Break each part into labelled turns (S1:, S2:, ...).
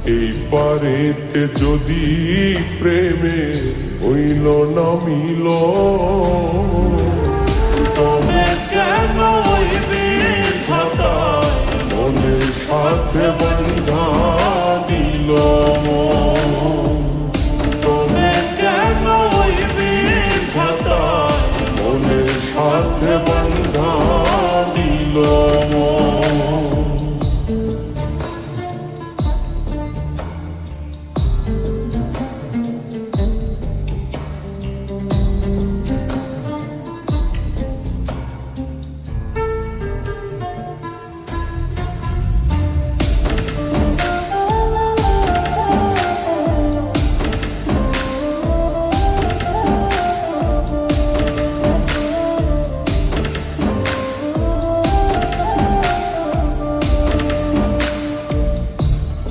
S1: এই পারেতে যদি প্রেমে হইল না মিল, তবে কেন ওই বিধাতায় মনের সাথে বন্ধা দিল মন? তবে কেন ওই বিধাতায় মনের সাথে বন্ধা দিল মন?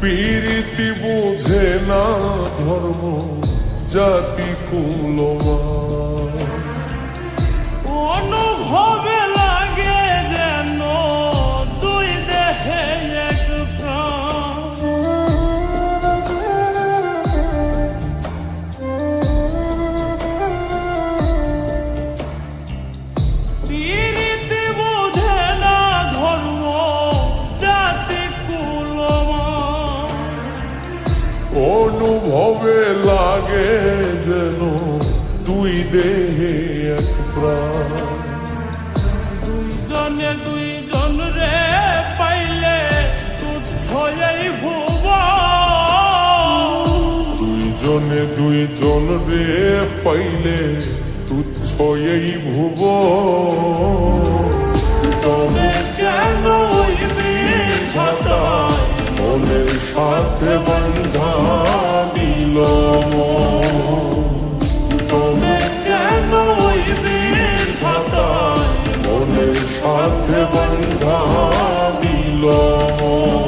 S1: পীরিতি বুঝে না ধর্ম জাতি কুলমান,
S2: অনুভবে লাগে যেন দুই দেহে এক প্রাণ। পীরিতি বুঝে না ধর্ম জাতি কুলমান,
S1: অনুভবে লাগে যেন দুই দেহে এক প্রাণ।
S2: দুইজনে দুইজন রে পাইলে তুচ্ছ এই ভুব।
S1: দুইজনে দুইজন রে পাইলে তুচ্ছ এই ভুব।
S2: তবে কেন ওই বিধাতায়
S1: মনের সাথে বন্ধা দিল মন?
S2: তবে কেন ওই বিধাতায়
S1: মনের সাথে বন্ধা দিল মন?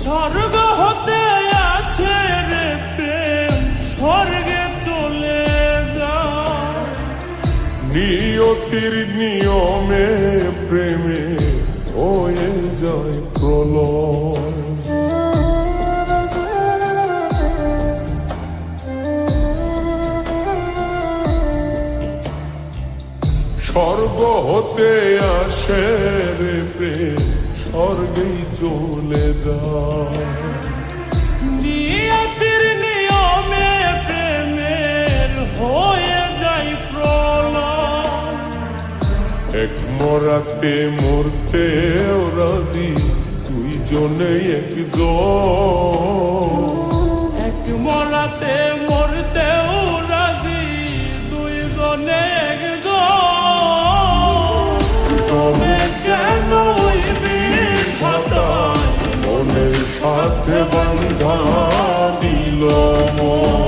S2: স্বর্গ হতে আসে রে প্রেম, স্বর্গে চলে যায়।
S1: নিয়তির নিয়মে প্রেমে হয়ে যায় প্রলয়। স্বর্গ হতে আসে রে প্রেম, স্বর্গেই চলে যায়।
S2: নিয়তির নিয়মে প্রেমের হয়ে যায় প্রলয়।
S1: এক মরাতে মরতে রাজি দুইজনে একজন।
S2: এক মরাতে মরতেও রাজি দুইজনে একজন।
S1: তবে
S2: কেন ওই বিধাতায়
S1: মনের সাথে বন্ধা দিল মন?